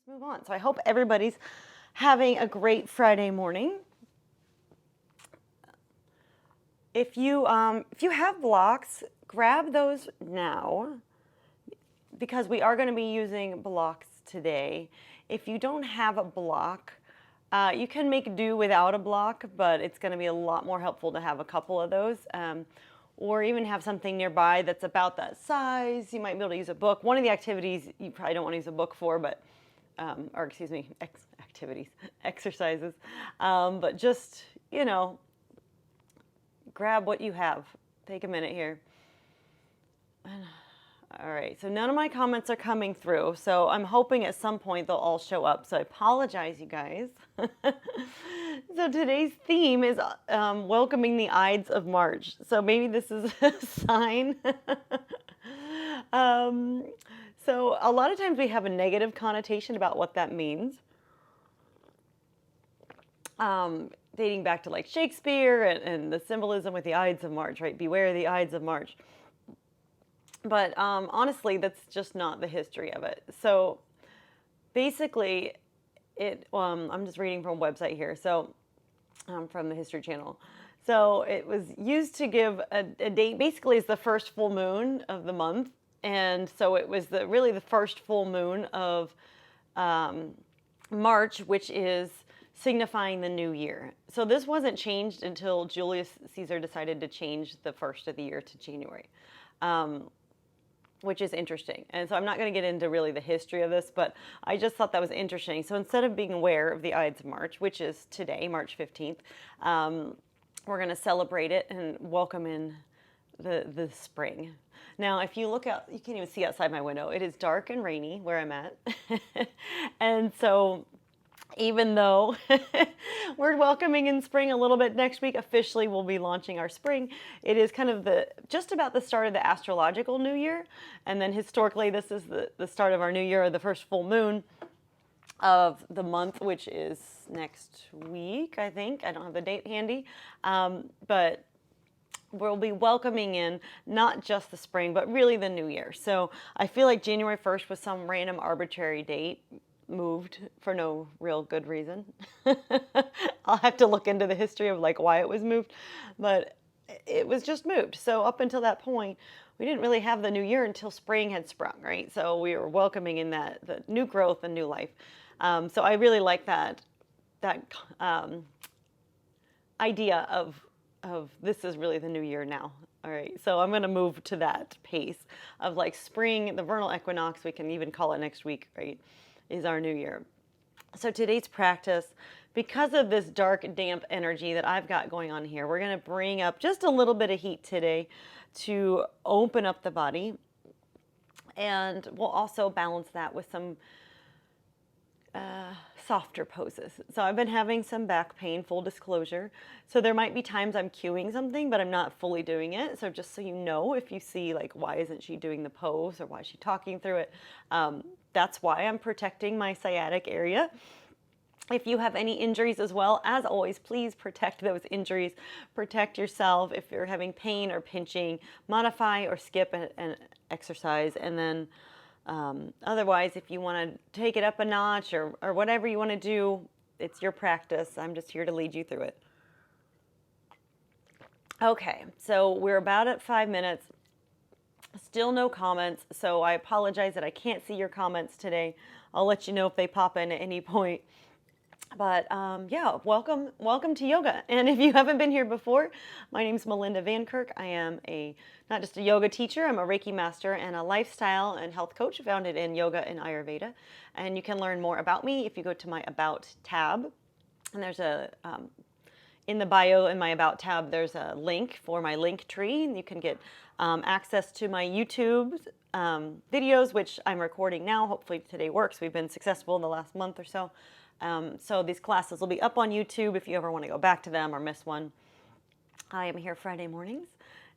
just move on. So I hope everybody's having a great Friday morning. If you have blocks, grab those now because we are going to be using blocks today. If you don't have a block, you can make do without a block, but it's going to be a lot more helpful to have a couple of those. Or even have something nearby that's about that size. You might be able to use a book. One of the activities you probably don't want to use a book for, but, exercises. But just, grab what you have. Take a minute here. All right, so none of my comments are coming through, so I'm hoping at some point they'll all show up. So I apologize, you guys. So today's theme is welcoming the Ides of March. So maybe this is a sign. So a lot of times we have a negative connotation about what that means. Dating back to like Shakespeare and the symbolism with the Ides of March, right? Beware the Ides of March. But honestly, that's just not the history of it. So basically, I'm just reading from a website here, so from the History Channel. So it was used to give a date, basically it's the first full moon of the month. And so it was really the first full moon of March, which is signifying the new year. So this wasn't changed until Julius Caesar decided to change the first of the year to January. Which is interesting. And so I'm not going to get into really the history of this, but I just thought that was interesting. So instead of being aware of the Ides of March, which is today, March 15th, we're going to celebrate it and welcome in the spring. Now, if you look out, you can't even see outside my window. It is dark and rainy where I'm at. And so even though we're welcoming in spring a little bit next week, officially we'll be launching our spring. It is kind of just about the start of the astrological new year. And then historically, this is the start of our new year, or the first full moon of the month, which is next week, I think. I don't have the date handy. But we'll be welcoming in not just the spring, but really the new year. So I feel like January 1st was some random arbitrary date moved for no real good reason. I'll have to look into the history of like why it was moved, but it was just moved. So up until that point, we didn't really have the new year until spring had sprung, right? So we were welcoming in the new growth and new life. So I really like that idea of this is really the new year now. All right, so I'm going to move to that pace of like spring, the vernal equinox, we can even call it next week, right? Is our new year. So today's practice, because of this dark, damp energy that I've got going on here, we're going to bring up just a little bit of heat today to open up the body. And we'll also balance that with some softer poses. So I've been having some back pain, full disclosure. So there might be times I'm cueing something, but I'm not fully doing it. So just so you know, if you see like, why isn't she doing the pose or why is she talking through it? That's why I'm protecting my sciatic area. If you have any injuries as well, as always, please protect those injuries. Protect yourself. If you're having pain or pinching, modify or skip an exercise. And then otherwise, if you want to take it up a notch or whatever you want to do, it's your practice. I'm just here to lead you through it. Okay, so we're about at 5 minutes. Still no comments, so I apologize that I can't see your comments today. I'll let you know if they pop in at any point. But yeah, welcome to yoga. And if you haven't been here before, my name's Melinda VanKirk. I am not just a yoga teacher, I'm a Reiki master and a lifestyle and health coach founded in yoga and Ayurveda. And you can learn more about me if you go to my About tab. And there's in the bio in my About tab, there's a link for my link tree. And you can get access to my YouTube videos, which I'm recording now. Hopefully today works. We've been successful in the last month or so. So these classes will be up on YouTube if you ever want to go back to them or miss one. I am here Friday mornings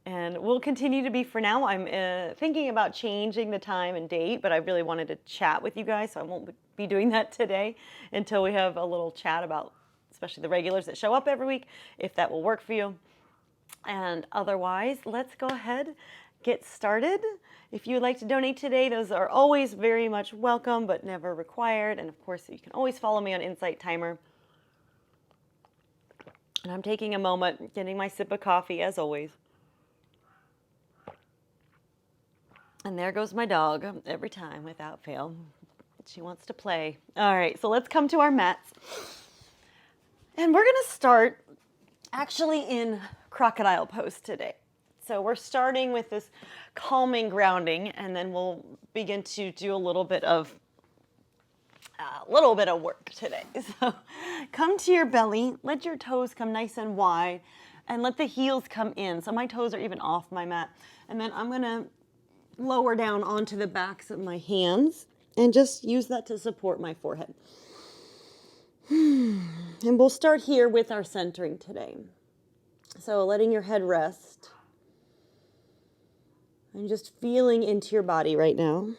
and will continue to be for now. I'm thinking about changing the time and date, but I really wanted to chat with you guys, so I won't be doing that today until we have a little chat about especially the regulars that show up every week, if that will work for you. And otherwise, let's go ahead get started. If you would like to donate today, those are always very much welcome, but never required. And of course, you can always follow me on Insight Timer. And I'm taking a moment, getting my sip of coffee as always. And there goes my dog every time without fail. She wants to play. All right, so let's come to our mats. And we're going to start actually in crocodile pose today. So we're starting with this calming grounding, and then we'll begin to do a little bit of work today. So come to your belly, let your toes come nice and wide, and let the heels come in. So my toes are even off my mat. And then I'm going to lower down onto the backs of my hands and just use that to support my forehead. And we'll start here with our centering today. So letting your head rest and just feeling into your body right now.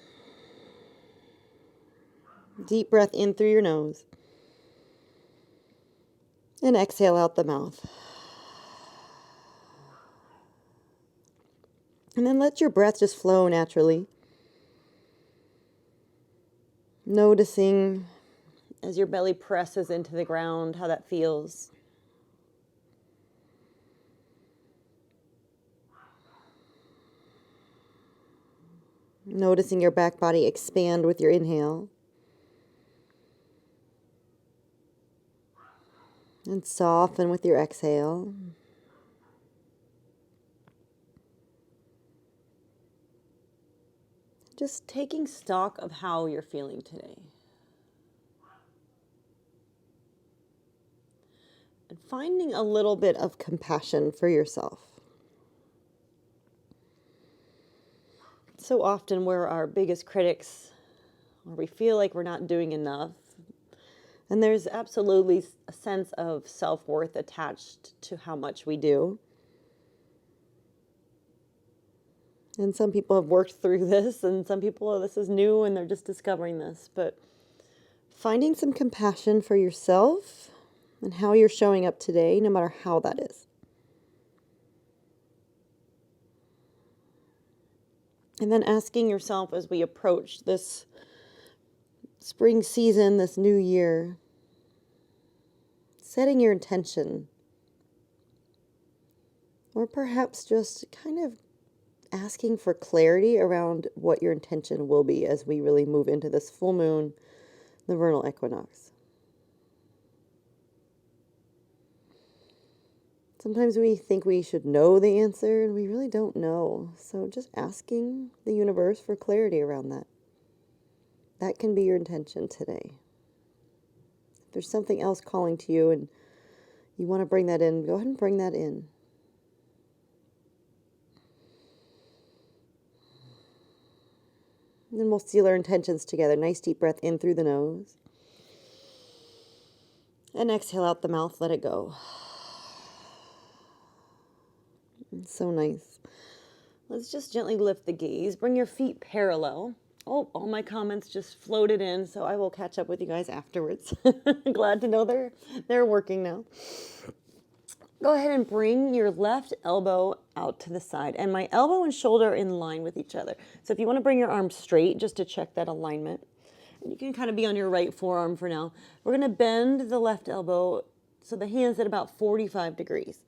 Deep breath in through your nose and exhale out the mouth. And then let your breath just flow naturally. Noticing as your belly presses into the ground, how that feels. Noticing your back body expand with your inhale. And soften with your exhale. Just taking stock of how you're feeling today. And finding a little bit of compassion for yourself. So often we're our biggest critics, or we feel like we're not doing enough. And there's absolutely a sense of self-worth attached to how much we do. And some people have worked through this, and some people, this is new and they're just discovering this. But finding some compassion for yourself and how you're showing up today, no matter how that is. And then asking yourself as we approach this spring season, this new year, setting your intention, or perhaps just kind of asking for clarity around what your intention will be as we really move into this full moon, the vernal equinox. Sometimes we think we should know the answer, and we really don't know. So just asking the universe for clarity around that. That can be your intention today. If there's something else calling to you and you want to bring that in, go ahead and bring that in. And then we'll seal our intentions together. Nice deep breath in through the nose. And exhale out the mouth, let it go. It's so nice. Let's just gently lift the gaze. Bring your feet parallel. Oh, all my comments just floated in, so I will catch up with you guys afterwards. Glad to know they're working now. Go ahead and bring your left elbow out to the side, and my elbow and shoulder are in line with each other. So if you want to bring your arms straight, just to check that alignment, you can kind of be on your right forearm for now. We're going to bend the left elbow so the hand's at about 45 degrees.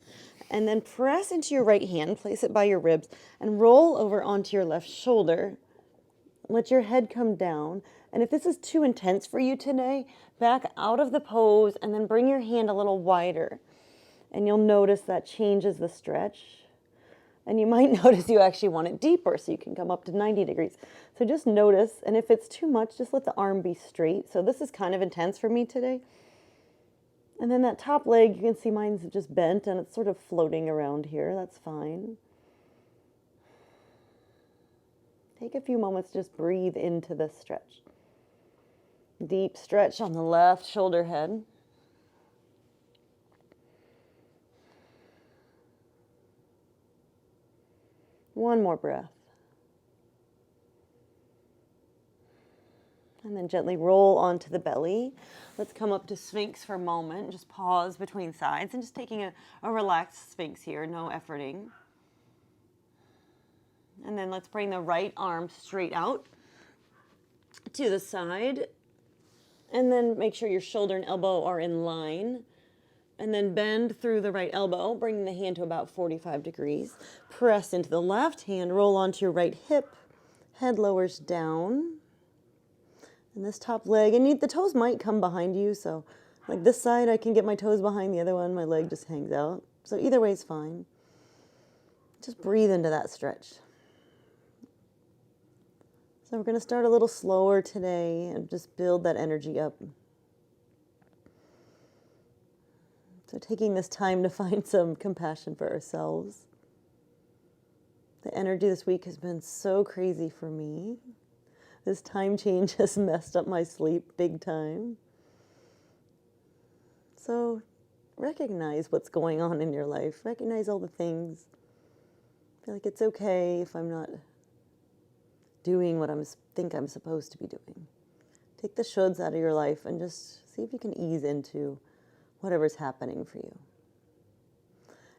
And then press into your right hand, place it by your ribs, and roll over onto your left shoulder. Let your head come down. And if this is too intense for you today, back out of the pose and then bring your hand a little wider. And you'll notice that changes the stretch. And you might notice you actually want it deeper, so you can come up to 90 degrees. So just notice, and if it's too much, just let the arm be straight. So this is kind of intense for me today. And then that top leg, you can see mine's just bent and it's sort of floating around here. That's fine. Take a few moments, just breathe into this stretch. Deep stretch on the left shoulder head. One more breath. And then gently roll onto the belly. Let's come up to Sphinx for a moment. Just pause between sides and just taking a relaxed Sphinx here, no efforting. And then let's bring the right arm straight out to the side. And then make sure your shoulder and elbow are in line. And then bend through the right elbow, bringing the hand to about 45 degrees. Press into the left hand, roll onto your right hip. Head lowers down. And this top leg, and the toes might come behind you, so like this side I can get my toes behind, the other one my leg just hangs out. So either way is fine. Just breathe into that stretch. So we're going to start a little slower today and just build that energy up. So taking this time to find some compassion for ourselves. The energy this week has been so crazy for me. This time change has messed up my sleep big time. So recognize what's going on in your life. Recognize all the things. Feel like it's okay if I'm not doing what I think I'm supposed to be doing. Take the shoulds out of your life and just see if you can ease into whatever's happening for you.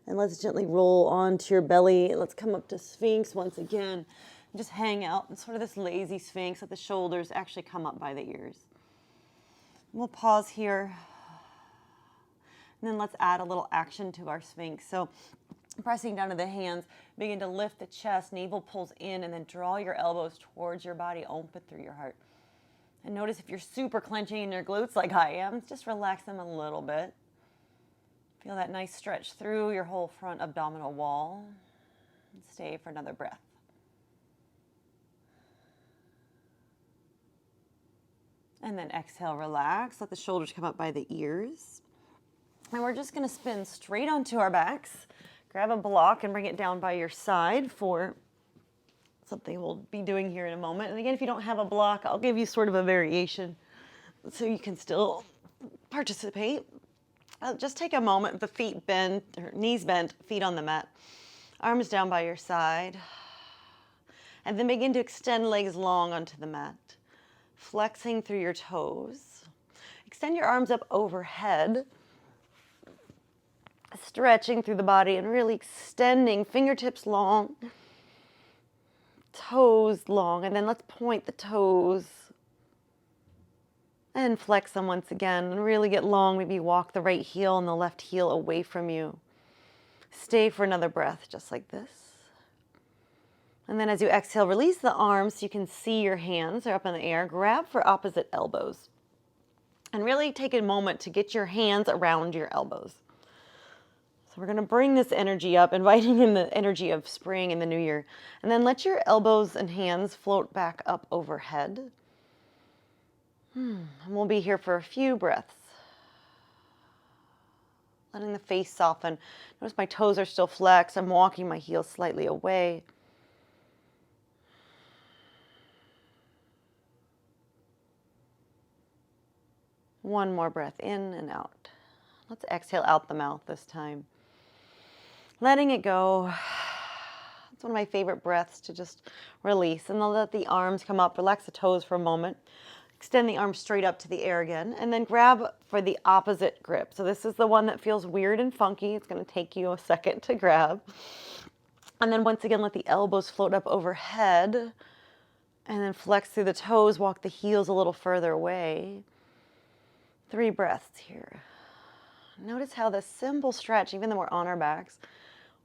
And let's gently roll onto your belly. Let's come up to Sphinx once again. And just hang out in sort of this lazy Sphinx. Let the shoulders actually come up by the ears. We'll pause here. And then let's add a little action to our Sphinx. So pressing down to the hands, begin to lift the chest, navel pulls in, and then draw your elbows towards your body, open through your heart. And notice if you're super clenching in your glutes like I am, just relax them a little bit. Feel that nice stretch through your whole front abdominal wall. And stay for another breath. And then exhale, relax. Let the shoulders come up by the ears. And we're just going to spin straight onto our backs. Grab a block and bring it down by your side for something we'll be doing here in a moment. And again, if you don't have a block, I'll give you sort of a variation so you can still participate. Just take a moment, the feet bent, or knees bent, feet on the mat, arms down by your side. And then begin to extend legs long onto the mat, flexing through your toes. Extend your arms up overhead, stretching through the body and really extending, fingertips long, toes long, and then let's point the toes and flex them once again and really get long. Maybe walk the right heel and the left heel away from you. Stay for another breath just like this. And then as you exhale, release the arms so you can see your hands are up in the air. Grab for opposite elbows and really take a moment to get your hands around your elbows. So we're going to bring this energy up, inviting in the energy of spring and the new year. And then let your elbows and hands float back up overhead. And we'll be here for a few breaths. Letting the face soften. Notice my toes are still flexed. I'm walking my heels slightly away. One more breath in and out. Let's exhale out the mouth this time. Letting it go. It's one of my favorite breaths to just release. And then let the arms come up. Relax the toes for a moment. Extend the arms straight up to the air again. And then grab for the opposite grip. So this is the one that feels weird and funky. It's going to take you a second to grab. And then once again, let the elbows float up overhead. And then flex through the toes. Walk the heels a little further away. 3 breaths here. Notice how the simple stretch, even though we're on our backs,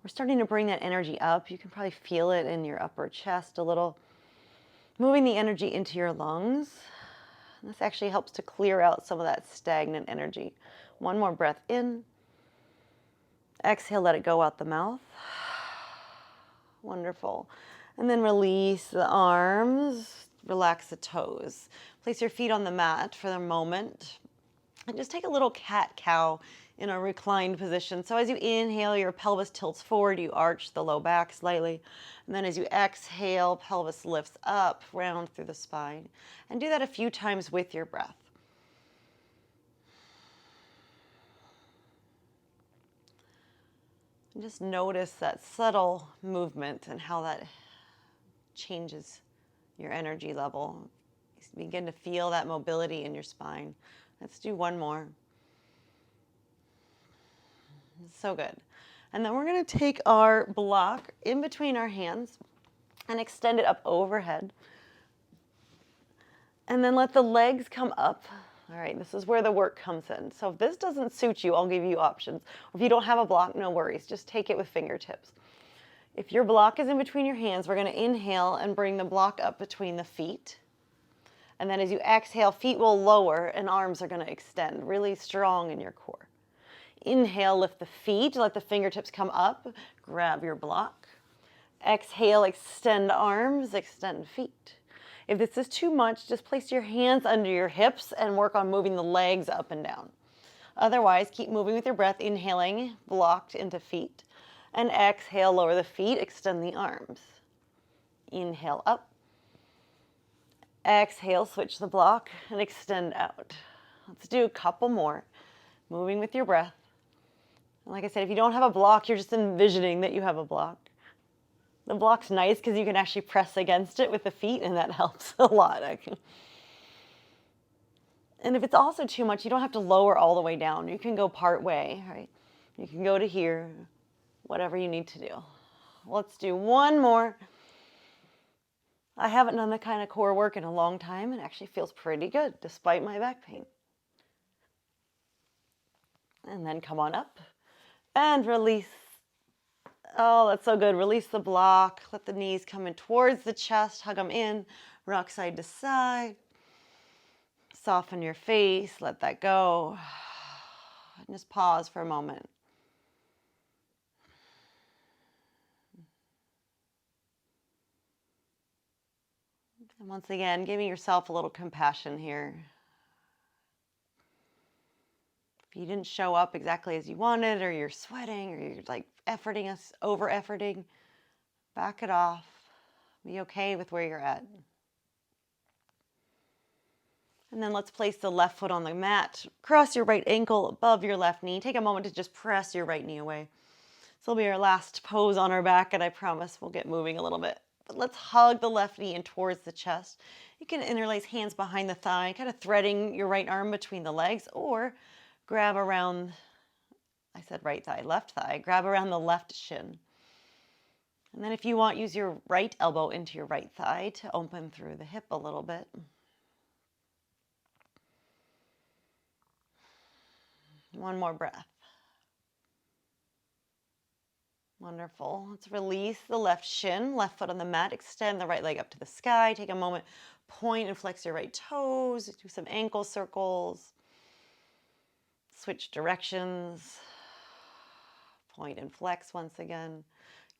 we're starting to bring that energy up. You can probably feel it in your upper chest a little. Moving the energy into your lungs. And this actually helps to clear out some of that stagnant energy. One more breath in. Exhale, let it go out the mouth. Wonderful. And then release the arms. Relax the toes. Place your feet on the mat for the moment. And just take a little cat-cow in a reclined position. So as you inhale, your pelvis tilts forward, you arch the low back slightly. And then as you exhale, pelvis lifts up, round through the spine. And do that a few times with your breath. And just notice that subtle movement and how that changes your energy level. You begin to feel that mobility in your spine. Let's do one more. So good. And then we're going to take our block in between our hands and extend it up overhead. And then let the legs come up. All right, this is where the work comes in. So if this doesn't suit you, I'll give you options. If you don't have a block, no worries. Just take it with fingertips. If your block is in between your hands, we're going to inhale and bring the block up between the feet. And then as you exhale, feet will lower and arms are going to extend really strong in your core. Inhale, lift the feet, let the fingertips come up, grab your block. Exhale, extend arms, extend feet. If this is too much, just place your hands under your hips and work on moving the legs up and down. Otherwise, keep moving with your breath, inhaling, blocked into feet. And exhale, lower the feet, extend the arms. Inhale up. Exhale, switch the block and extend out. Let's do a couple more, moving with your breath. And like I said, if you don't have a block, you're just envisioning that you have a block. The block's nice because you can actually press against it with the feet, and that helps a lot. And if it's also too much, you don't have to lower all the way down. You can go part way, right? You can go to here, whatever you need to do. Let's do one more. I haven't done that kind of core work in a long time. It actually feels pretty good despite my back pain. And then come on up and release. Oh, that's so good. Release the block. Let the knees come in towards the chest. Hug them in. Rock side to side. Soften your face. Let that go. And just pause for a moment. And once again, giving yourself a little compassion here. If you didn't show up exactly as you wanted, or you're sweating, or you're like over efforting, back it off. Be okay with where you're at. And then let's place the left foot on the mat. Cross your right ankle above your left knee. Take a moment to just press your right knee away. This will be our last pose on our back, and I promise we'll get moving a little bit. But let's hug the left knee in towards the chest. You can interlace hands behind the thigh, kind of threading your right arm between the legs, or grab around, I said right thigh, left thigh, grab around the left shin. And then if you want, use your right elbow into your right thigh to open through the hip a little bit. One more breath. Wonderful. Let's release the left shin, left foot on the mat, extend the right leg up to the sky. Take a moment, point and flex your right toes, do some ankle circles. Switch directions. Point and flex once again.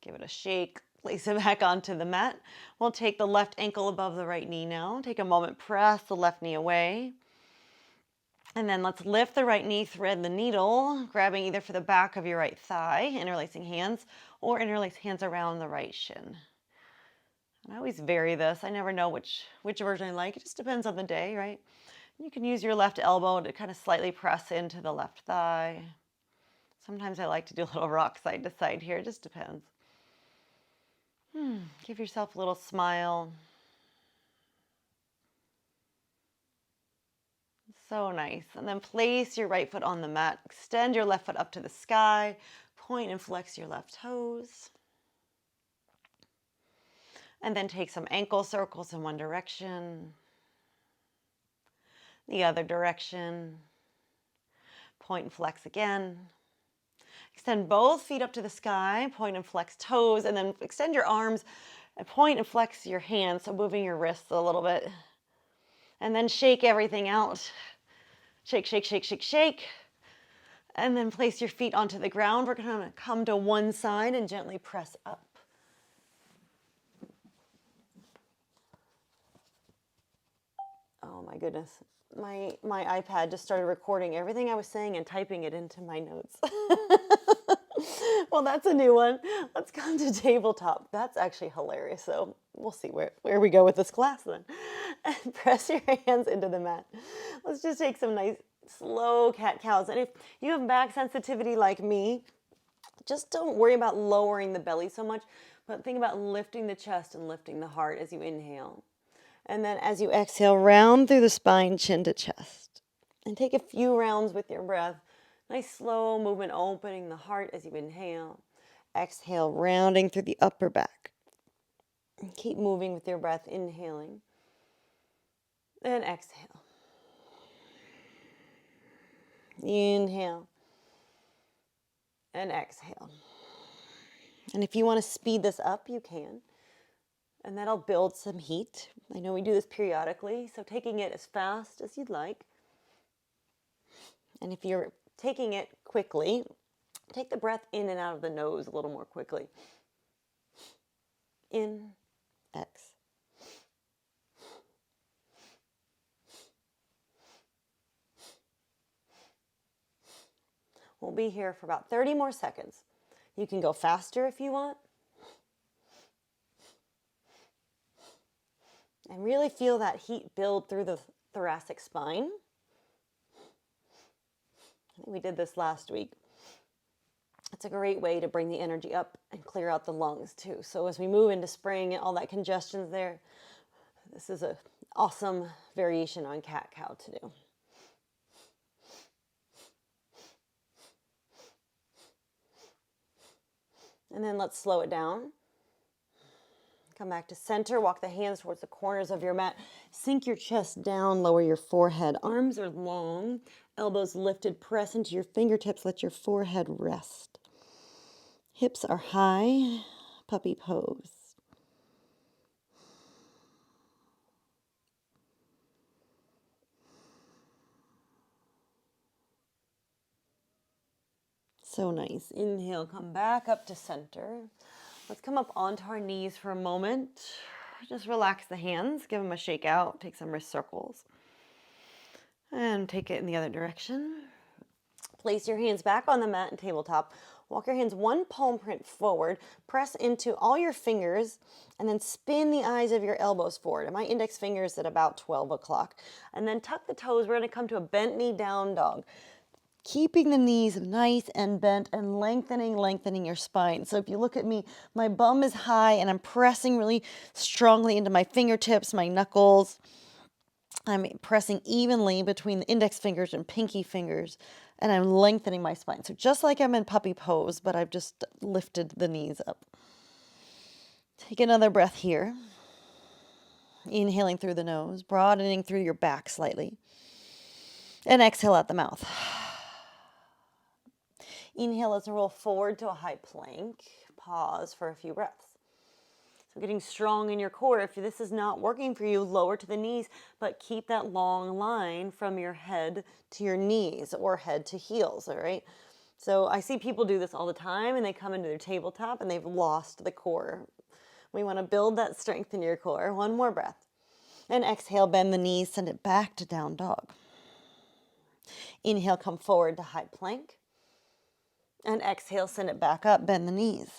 Give it a shake. Place it back onto the mat. We'll take the left ankle above the right knee now. Take a moment, press the left knee away. And then let's lift the right knee, thread the needle, grabbing either for the back of your right thigh, interlacing hands, or interlace hands around the right shin. And I always vary this. I never know which version I like. It just depends on the day, right? You can use your left elbow to kind of slightly press into the left thigh. Sometimes I like to do a little rock side to side here. It just depends. Give yourself a little smile. So nice. And then place your right foot on the mat. Extend your left foot up to the sky. Point and flex your left toes. And then take some ankle circles in one direction. The other direction. Point and flex again. Extend both feet up to the sky. Point and flex toes. And then extend your arms and point and flex your hands. So moving your wrists a little bit. And then shake everything out. Shake, shake, shake, shake, shake. And then place your feet onto the ground. We're going to come to one side and gently press up. Oh my goodness. My iPad just started recording everything I was saying and typing it into my notes. Well, that's a new one. Let's come to tabletop. That's actually hilarious. So we'll see where we go with this class then. And press your hands into the mat. Let's just take some nice slow cat-cows. And if you have back sensitivity like me, just don't worry about lowering the belly so much, but think about lifting the chest and lifting the heart as you inhale. And then as you exhale, round through the spine, chin to chest. And take a few rounds with your breath. Nice slow movement, opening the heart as you inhale. Exhale, rounding through the upper back. Keep moving with your breath, inhaling and exhale. Inhale and exhale. And if you want to speed this up, you can. And that'll build some heat. I know we do this periodically, so taking it as fast as you'd like. And if you're taking it quickly, take the breath in and out of the nose a little more quickly. In, X. We'll be here for about 30 more seconds. You can go faster if you want. And really feel that heat build through the thoracic spine. I think we did this last week. It's a great way to bring the energy up and clear out the lungs too. So as we move into spring and all that congestion's there, this is an awesome variation on cat-cow to do. And then let's slow it down. Come back to center, walk the hands towards the corners of your mat. Sink your chest down, lower your forehead. Arms are long, elbows lifted, press into your fingertips, let your forehead rest. Hips are high, puppy pose. So nice. Inhale, come back up to center. Let's come up onto our knees for a moment. Just relax the hands, give them a shake out, take some wrist circles. And take it in the other direction. Place your hands back on the mat and tabletop. Walk your hands one palm print forward. Press into all your fingers and then spin the eyes of your elbows forward. And my index finger is at about 12 o'clock. And then tuck the toes. We're going to come to a bent knee down dog. Keeping the knees nice and bent and lengthening your spine. So if you look at me, my bum is high and I'm pressing really strongly into my fingertips, my knuckles. I'm pressing evenly between the index fingers and pinky fingers, and I'm lengthening my spine. So just like I'm in puppy pose, but I've just lifted the knees up. Take another breath here. Inhaling through the nose, broadening through your back slightly. And exhale out the mouth. Inhale as we roll forward to a high plank. Pause for a few breaths. So getting strong in your core. If this is not working for you, lower to the knees, but keep that long line from your head to your knees or head to heels, all right? So I see people do this all the time and they come into their tabletop and they've lost the core. We want to build that strength in your core. One more breath. And exhale, bend the knees, send it back to down dog. Inhale, come forward to high plank. And exhale, send it back up, bend the knees.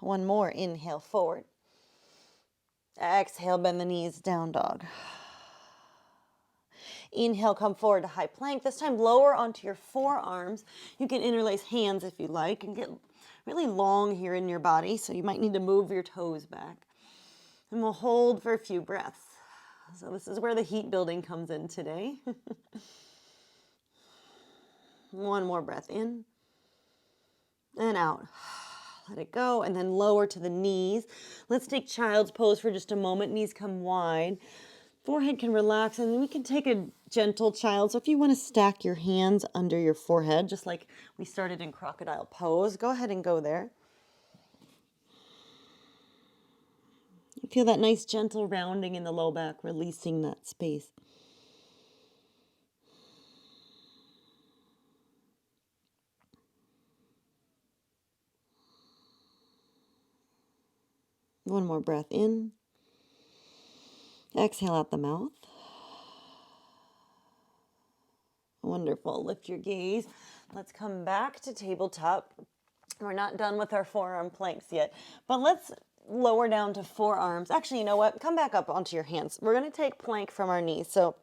One more, inhale forward. Exhale, bend the knees, down dog. Inhale, come forward to high plank. This time lower onto your forearms. You can interlace hands if you like and get really long here in your body, so you might need to move your toes back. And we'll hold for a few breaths. So this is where the heat building comes in today. One more breath in. And out. Let it go. And then lower to the knees. Let's take child's pose for just a moment. Knees come wide. Forehead can relax. And then we can take a gentle child. So if you want to stack your hands under your forehead, just like we started in crocodile pose, go ahead and go there. Feel that nice gentle rounding in the low back, releasing that space. One more breath in. Exhale out the mouth. Wonderful. Lift your gaze. Let's come back to tabletop. We're not done with our forearm planks yet, but let's lower down to forearms. Actually, you know what? Come back up onto your hands. We're going to take plank from our knees. So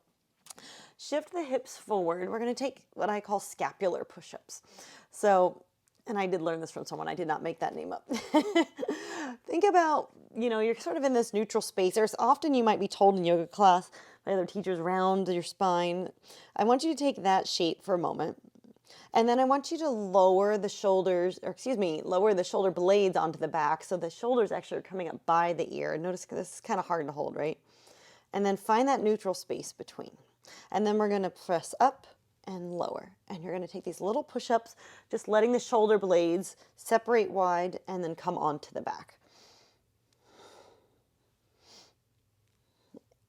shift the hips forward. We're going to take what I call scapular push-ups. So, and I did learn this from someone. I did not make that name up. Think about, you're sort of in this neutral space. There's often you might be told in yoga class by other teachers, round your spine. I want you to take that shape for a moment. And then I want you to lower the shoulders, or excuse me, lower the shoulder blades onto the back so the shoulders actually are coming up by the ear. Notice this is kind of hard to hold, right? And then find that neutral space between. And then we're going to press up and lower. And you're going to take these little push-ups, just letting the shoulder blades separate wide and then come onto the back.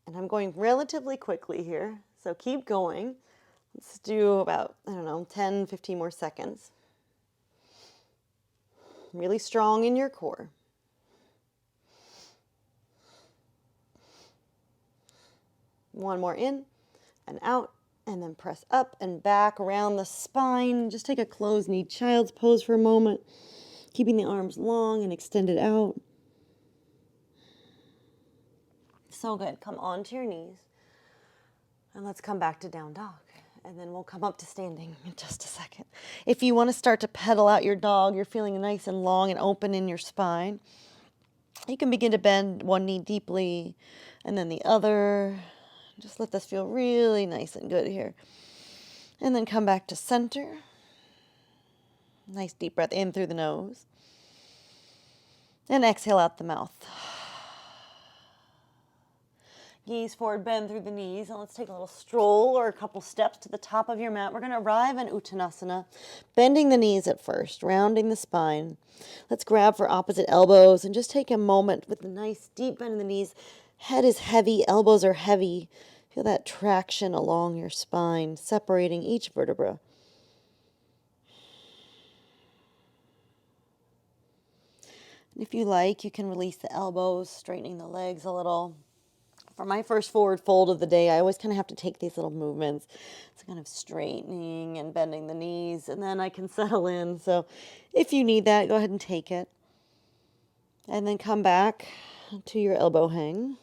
And I'm going relatively quickly here, so keep going. Let's do about, 10, 15 more seconds. Really strong in your core. One more in and out, and then press up and back around the spine. Just take a closed knee child's pose for a moment, keeping the arms long and extended out. So good. Come onto your knees, and let's come back to down dog. And then we'll come up to standing in just a second. If you want to start to pedal out your dog, you're feeling nice and long and open in your spine, you can begin to bend one knee deeply and then the other. Just let this feel really nice and good here. And then come back to center. Nice deep breath in through the nose. And exhale out the mouth. Gaze forward, bend through the knees, and let's take a little stroll or a couple steps to the top of your mat. We're going to arrive in Uttanasana, bending the knees at first, rounding the spine. Let's grab for opposite elbows and just take a moment with a nice deep bend in the knees. Head is heavy, elbows are heavy. Feel that traction along your spine, separating each vertebra. And if you like, you can release the elbows, straightening the legs a little. For my first forward fold of the day, I always kind of have to take these little movements. It's kind of straightening and bending the knees, and then I can settle in. So if you need that, go ahead and take it. And then come back to your elbow hang.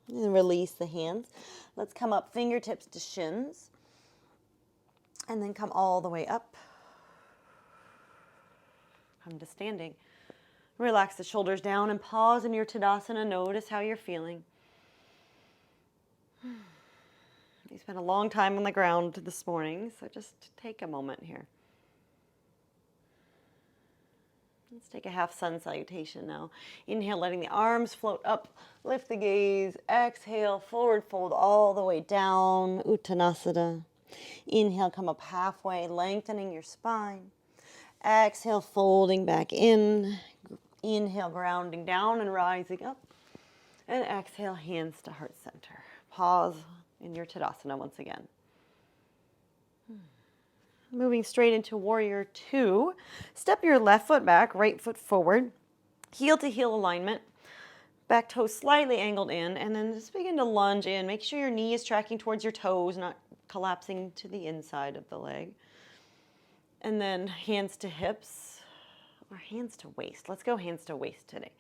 And release the hands. Let's come up fingertips to shins. And then come all the way up. Come to standing. Relax the shoulders down and pause in your Tadasana. Notice how you're feeling. You spent a long time on the ground this morning, so just take a moment here. Let's take a half sun salutation now. Inhale, letting the arms float up. Lift the gaze. Exhale, forward fold all the way down. Uttanasana. Inhale, come up halfway, lengthening your spine. Exhale, folding back in. Inhale, grounding down and rising up. And exhale, hands to heart center. Pause in your Tadasana once again. Moving straight into Warrior Two. Step your left foot back, right foot forward. Heel to heel alignment. Back toe slightly angled in, and then just begin to lunge in. Make sure your knee is tracking towards your toes, not collapsing to the inside of the leg. And then hands to hips or hands to waist. Let's go hands to waist today.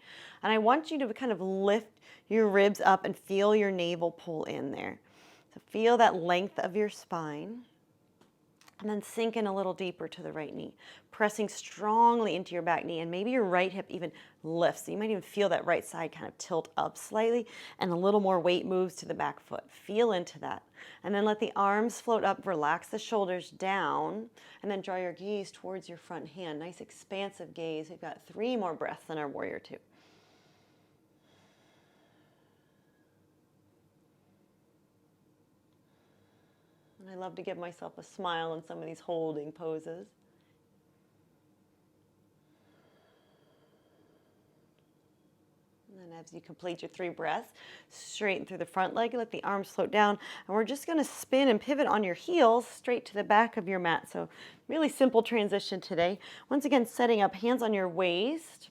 And I want you to kind of lift your ribs up and feel your navel pull in there. So feel that length of your spine. And then sink in a little deeper to the right knee, pressing strongly into your back knee, and maybe your right hip even lifts. So you might even feel that right side kind of tilt up slightly, and a little more weight moves to the back foot. Feel into that. And then let the arms float up, relax the shoulders down, and then draw your gaze towards your front hand. Nice expansive gaze. We've got 3 more breaths in our Warrior Two. I love to give myself a smile in some of these holding poses. And then as you complete your 3 breaths, straighten through the front leg, let the arms float down, and we're just going to spin and pivot on your heels straight to the back of your mat. So really simple transition today. Once again, setting up hands on your waist.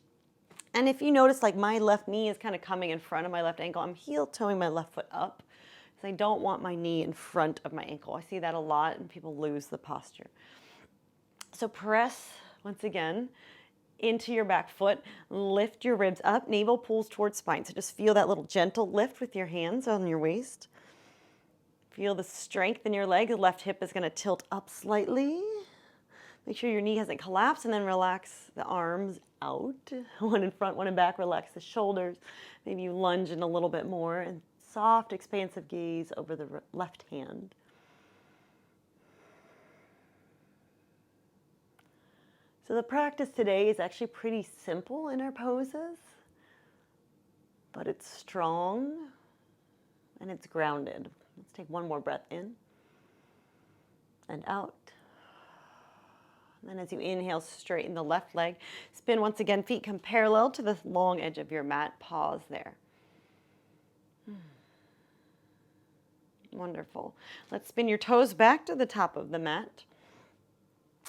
And if you notice, like my left knee is kind of coming in front of my left ankle, I'm heel toeing my left foot up. I don't want my knee in front of my ankle. I see that a lot and people lose the posture. So press, once again, into your back foot. Lift your ribs up. Navel pulls towards spine. So just feel that little gentle lift with your hands on your waist. Feel the strength in your leg. The left hip is going to tilt up slightly. Make sure your knee hasn't collapsed, and then relax the arms out. One in front, one in back. Relax the shoulders. Maybe you lunge in a little bit more, and soft, expansive gaze over the left hand. So the practice today is actually pretty simple in our poses, but it's strong and it's grounded. Let's take one more breath in and out. And then as you inhale, straighten the left leg. Spin once again, feet come parallel to the long edge of your mat. Pause there. Wonderful. Let's spin your toes back to the top of the mat.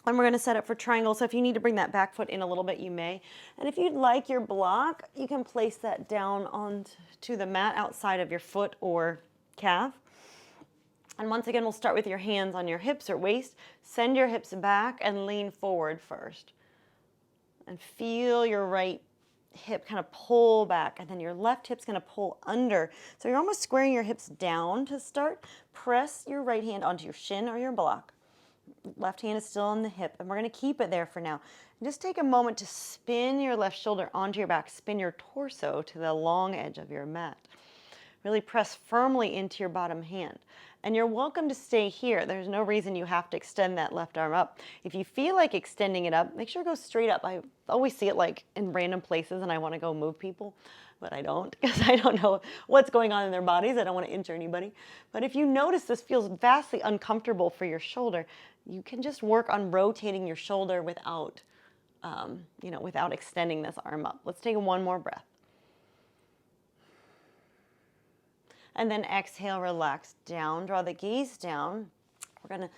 And we're going to set up for triangle. So if you need to bring that back foot in a little bit, you may. And if you'd like your block, you can place that down onto the mat outside of your foot or calf. And once again, we'll start with your hands on your hips or waist. Send your hips back and lean forward first. And feel your right hip kind of pull back, and then your left hip's going to pull under. So you're almost squaring your hips down to start. Press your right hand onto your shin or your block. Left hand is still on the hip, and we're going to keep it there for now. And just take a moment to spin your left shoulder onto your back. Spin your torso to the long edge of your mat. Really press firmly into your bottom hand. And you're welcome to stay here. There's no reason you have to extend that left arm up. If you feel like extending it up, make sure it goes straight up. I always see it like in random places and I want to go move people, but I don't, because I don't know what's going on in their bodies. I don't want to injure anybody. But if you notice this feels vastly uncomfortable for your shoulder, you can just work on rotating your shoulder without, without extending this arm up. Let's take one more breath. And then exhale, relax down, draw the gaze down. We're going to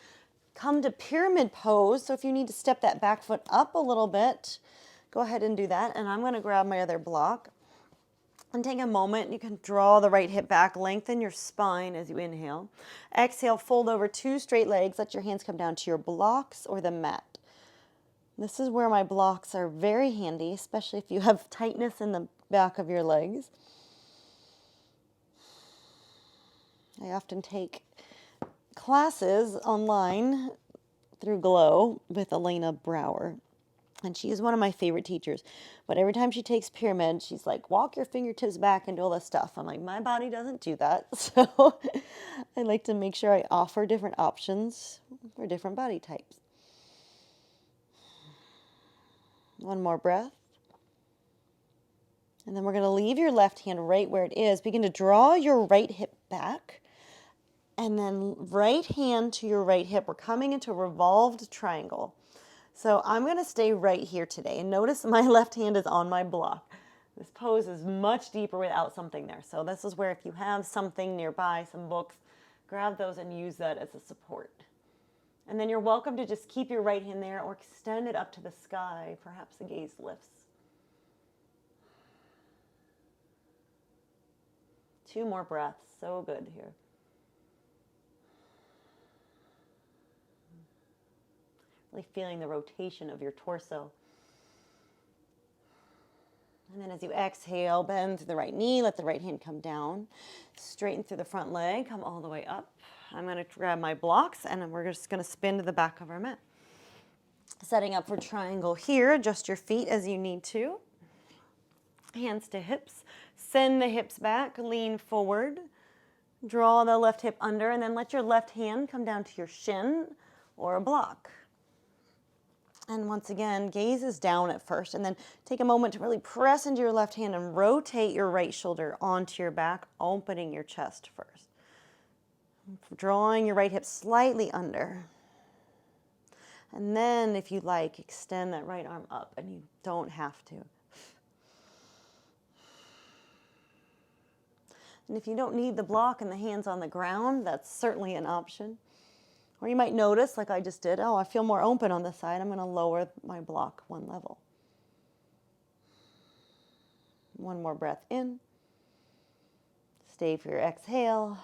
come to pyramid pose. So if you need to step that back foot up a little bit, go ahead and do that. And I'm going to grab my other block and take a moment. You can draw the right hip back, lengthen your spine as you inhale. Exhale, fold over two straight legs. Let your hands come down to your blocks or the mat. This is where my blocks are very handy, especially if you have tightness in the back of your legs. I often take classes online through Glow with Elena Brower, and she is one of my favorite teachers. But every time she takes pyramid, she's like, walk your fingertips back and do all this stuff. I'm like, my body doesn't do that. So I like to make sure I offer different options for different body types. One more breath. And then we're going to leave your left hand right where it is. Begin to draw your right hip back. And then right hand to your right hip. We're coming into a revolved triangle. So I'm going to stay right here today. And notice my left hand is on my block. This pose is much deeper without something there. So this is where if you have something nearby, some books, grab those and use that as a support. And then you're welcome to just keep your right hand there or extend it up to the sky. Perhaps the gaze lifts. 2 more breaths. So good here. Really feeling the rotation of your torso. And then as you exhale, bend to the right knee, let the right hand come down. Straighten through the front leg, come all the way up. I'm going to grab my blocks and we're just going to spin to the back of our mat. Setting up for triangle here, adjust your feet as you need to. Hands to hips. Send the hips back, lean forward. Draw the left hip under and then let your left hand come down to your shin or a block. And once again, gaze is down at first, and then take a moment to really press into your left hand and rotate your right shoulder onto your back, opening your chest first. Drawing your right hip slightly under. And then, if you like, extend that right arm up, and you don't have to. And if you don't need the block and the hands on the ground, that's certainly an option. Or you might notice, like I just did, oh, I feel more open on this side. I'm going to lower my block 1 level. 1 more breath in. Stay for your exhale.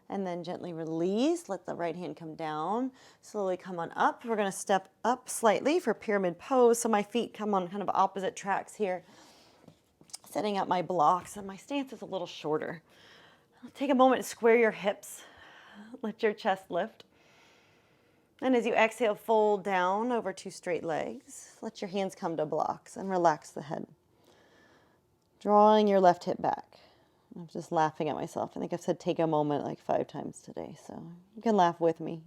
And then gently release. Let the right hand come down. Slowly come on up. We're going to step up slightly for pyramid pose. So my feet come on kind of opposite tracks here. Setting up my blocks. And my stance is a little shorter. Take a moment to square your hips. Let your chest lift. And as you exhale, fold down over 2 straight legs. Let your hands come to blocks and relax the head. Drawing your left hip back. I'm just laughing at myself. I think I've said take a moment like 5 times today, so you can laugh with me.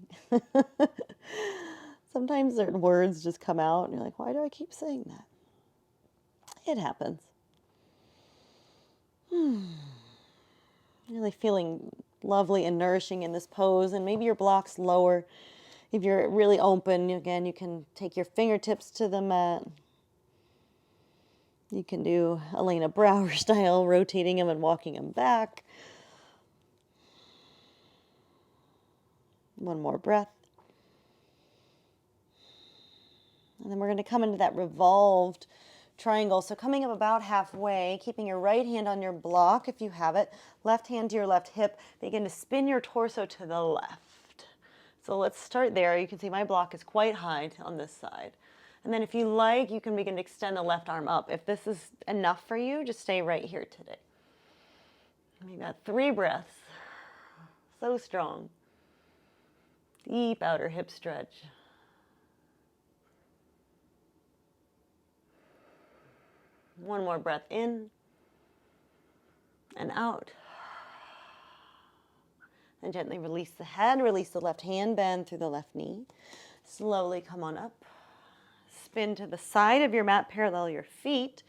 Sometimes certain words just come out and you're like, why do I keep saying that? It happens. Really feeling lovely and nourishing in this pose, and maybe your block's lower. If you're really open, again, you can take your fingertips to the mat. You can do Elena Brower style, rotating them and walking them back. One more breath. And then we're going to come into that revolved triangle. So coming up about halfway, keeping your right hand on your block if you have it, left hand to your left hip, begin to spin your torso to the left. So let's start there. You can see my block is quite high on this side. And then if you like, you can begin to extend the left arm up. If this is enough for you, just stay right here today. We got 3 breaths. So strong. Deep outer hip stretch. One more breath in and out. And gently release the head, release the left hand, bend through the left knee. Slowly come on up. Spin to the side of your mat, parallel your feet.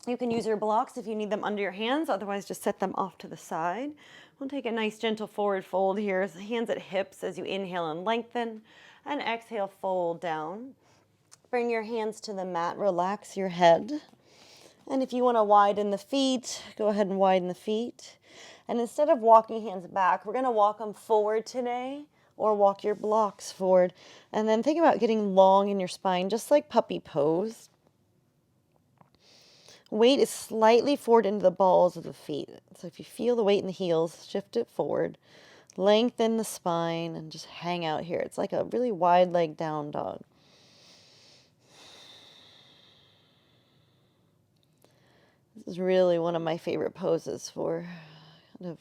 You can use your blocks if you need them under your hands, otherwise just set them off to the side. We'll take a nice gentle forward fold here, hands at hips as you inhale and lengthen, and exhale, fold down. Bring your hands to the mat, relax your head. And if you want to widen the feet, go ahead and widen the feet. And instead of walking hands back, we're going to walk them forward today, or walk your blocks forward. And then think about getting long in your spine, just like puppy pose. Weight is slightly forward into the balls of the feet. So if you feel the weight in the heels, shift it forward. Lengthen the spine and just hang out here. It's like a really wide leg down dog. This is really one of my favorite poses for kind of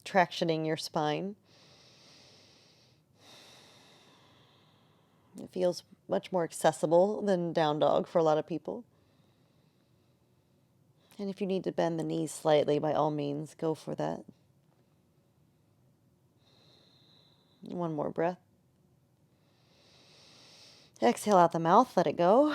tractioning your spine. It feels much more accessible than down dog for a lot of people. And if you need to bend the knees slightly, by all means, go for that. One more breath. Exhale out the mouth, let it go.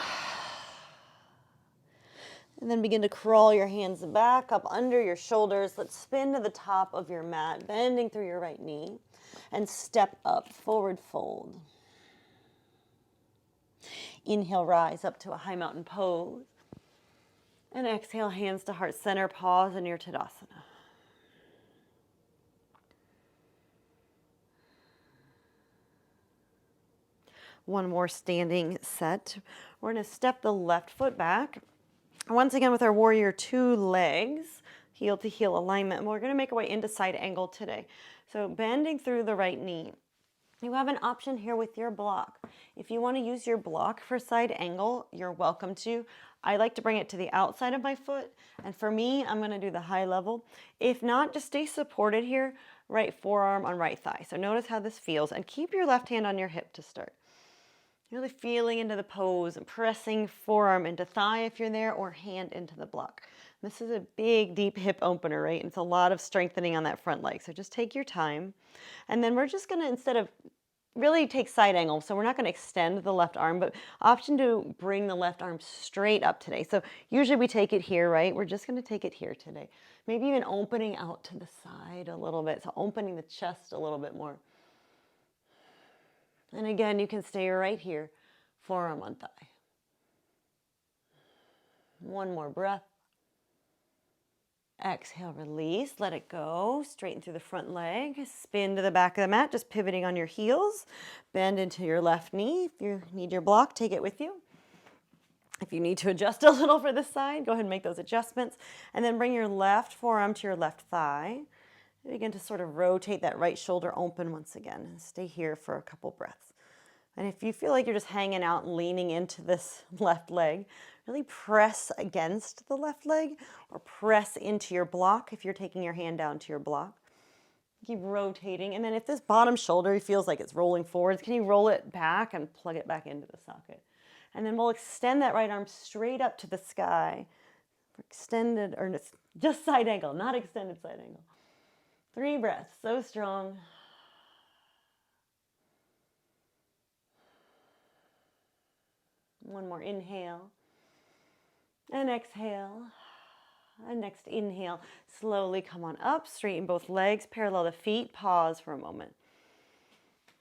And then begin to crawl your hands back up under your shoulders. Let's spin to the top of your mat, bending through your right knee. And step up, forward fold. Inhale, rise up to a high mountain pose. And exhale, hands to heart center, pause in your Tadasana. One more standing set. We're going to step the left foot back. Once again with our warrior 2 legs, heel to heel alignment. And we're going to make our way into side angle today. So bending through the right knee. You have an option here with your block. If you want to use your block for side angle, you're welcome to. I like to bring it to the outside of my foot. And for me, I'm going to do the high level. If not, just stay supported here, right forearm on right thigh. So notice how this feels. And keep your left hand on your hip to start. Really feeling into the pose and pressing forearm into thigh if you're there, or hand into the block. This is a big, deep hip opener, right? And it's a lot of strengthening on that front leg. So just take your time. And then we're just going to, instead of really take side angle, so we're not going to extend the left arm, but option to bring the left arm straight up today. So usually we take it here, right? We're just going to take it here today. Maybe even opening out to the side a little bit. So opening the chest a little bit more. And again, you can stay right here, forearm on thigh. One more breath. Exhale, release, let it go. Straighten through the front leg. Spin to the back of the mat, just pivoting on your heels. Bend into your left knee. If you need your block, take it with you. If you need to adjust a little for this side, go ahead and make those adjustments. And then bring your left forearm to your left thigh. Begin to sort of rotate that right shoulder open once again. And stay here for a couple breaths. And if you feel like you're just hanging out and leaning into this left leg, really press against the left leg or press into your block if you're taking your hand down to your block. Keep rotating. And then if this bottom shoulder feels like it's rolling forwards, can you roll it back and plug it back into the socket? And then we'll extend that right arm straight up to the sky. Extended, or just side angle, not extended side angle. 3 breaths, so strong. One more inhale. And exhale. And next inhale. Slowly come on up, straighten both legs, parallel the feet, pause for a moment.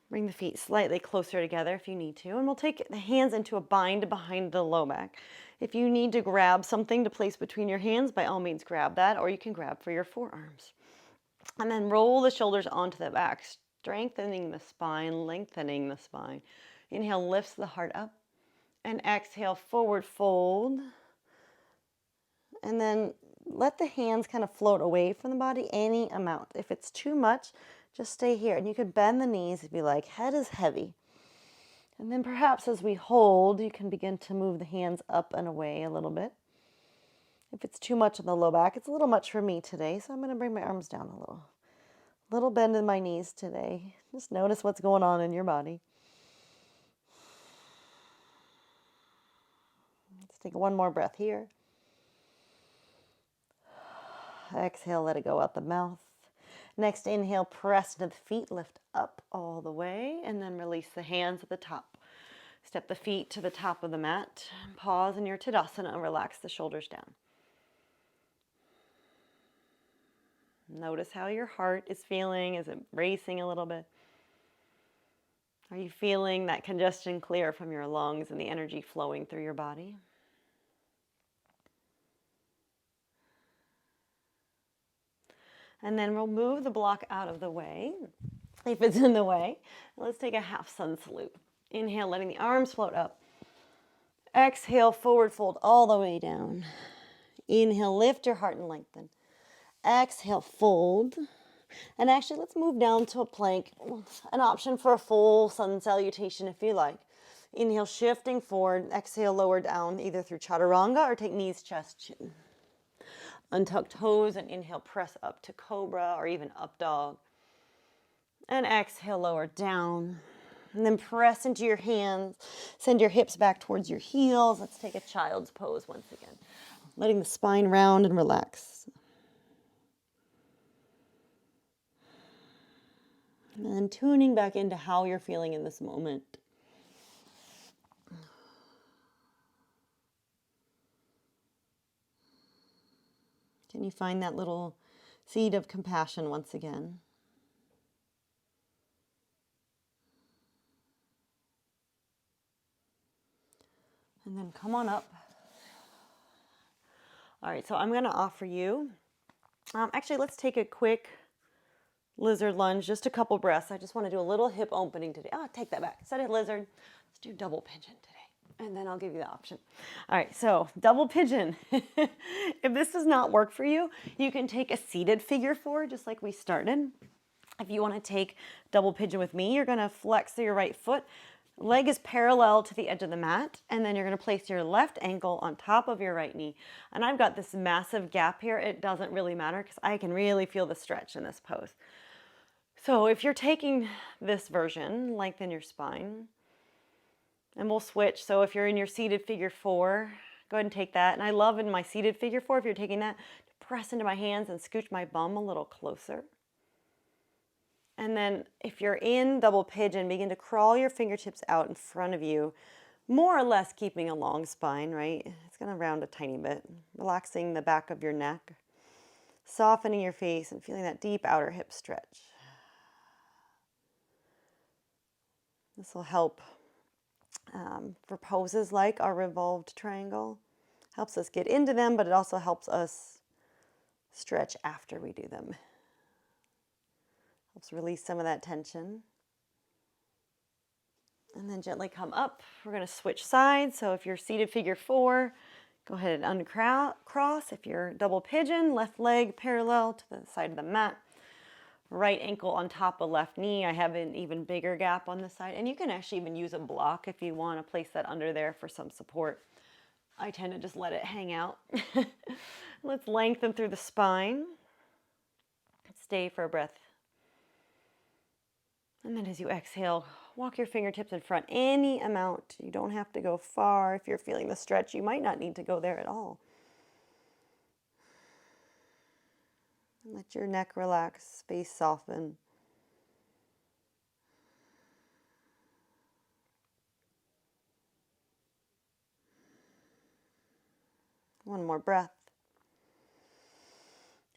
Bring the feet slightly closer together if you need to, and we'll take the hands into a bind behind the low back. If you need to grab something to place between your hands, by all means grab that, or you can grab for your forearms. And then roll the shoulders onto the back, strengthening the spine, lengthening the spine. Inhale, lifts the heart up, and exhale, forward fold. And then let the hands kind of float away from the body any amount. If it's too much, just stay here. And you could bend the knees if you like. Head is heavy. And then perhaps as we hold, you can begin to move the hands up and away a little bit. If it's too much on the low back, it's a little much for me today, so I'm going to bring my arms down a little. Little bend in my knees today. Just notice what's going on in your body. Let's take one more breath here. Exhale, let it go out the mouth. Next, inhale, press into the feet, lift up all the way, and then release the hands at the top. Step the feet to the top of the mat. Pause in your Tadasana and relax the shoulders down. Notice how your heart is feeling. Is it racing a little bit? Are you feeling that congestion clear from your lungs and the energy flowing through your body? And then we'll move the block out of the way, if it's in the way. Let's take a half sun salute. Inhale, letting the arms float up. Exhale, forward fold all the way down. Inhale, lift your heart and lengthen. Exhale, fold. And actually, let's move down to a plank. An option for a full sun salutation if you like. Inhale, shifting forward. Exhale, lower down, either through chaturanga or take knees, chest, chin. Untuck toes and inhale, press up to cobra or even up dog. And exhale, lower down. And then press into your hands. Send your hips back towards your heels. Let's take a child's pose once again. Letting the spine round and relax. And then tuning back into how you're feeling in this moment. Can you find that little seed of compassion once again? And then come on up. All right, so I'm going to offer you, actually let's take a quick lizard lunge, just a couple breaths. I just want to do a little hip opening today. Oh, take that back. Instead of lizard, let's do double pigeon today. And then I'll give you the option. All right, so double pigeon. If this does not work for you, you can take a seated figure 4, just like we started. If you want to take double pigeon with me, you're going to flex your right foot. Leg is parallel to the edge of the mat, and then you're going to place your left ankle on top of your right knee. And I've got this massive gap here. It doesn't really matter because I can really feel the stretch in this pose. So if you're taking this version, lengthen your spine. And we'll switch. So if you're in your seated figure 4, go ahead and take that. And I love in my seated figure 4, if you're taking that, to press into my hands and scooch my bum a little closer. And then if you're in double pigeon, begin to crawl your fingertips out in front of you, more or less keeping a long spine, right? It's going to round a tiny bit, relaxing the back of your neck, softening your face and feeling that deep outer hip stretch. This will help for poses like our revolved triangle. Helps us get into them, but it also helps us stretch after we do them. Helps release some of that tension. And then gently come up. We're going to switch sides. So if you're seated figure 4, go ahead and uncross. If you're double pigeon, left leg parallel to the side of the mat. Right ankle on top of left knee. I have an even bigger gap on this side. And you can actually even use a block if you want to place that under there for some support. I tend to just let it hang out. Let's lengthen through the spine. Stay for a breath And then as you exhale, walk your fingertips in front any amount. You don't have to go far. If you're feeling the stretch, you might not need to go there at all. And let your neck relax, space soften. One more breath.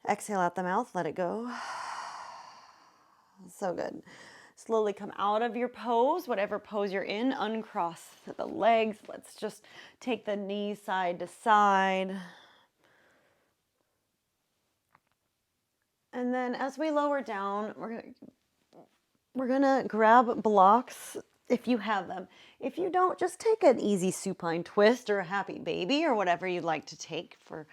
Exhale out the mouth, let it go. So good. Slowly come out of your pose, whatever pose you're in, uncross the legs. Let's just take the knees side to side. And then as we lower down, we're gonna grab blocks if you have them. If you don't, just take an easy supine twist or a happy baby or whatever you'd like to take for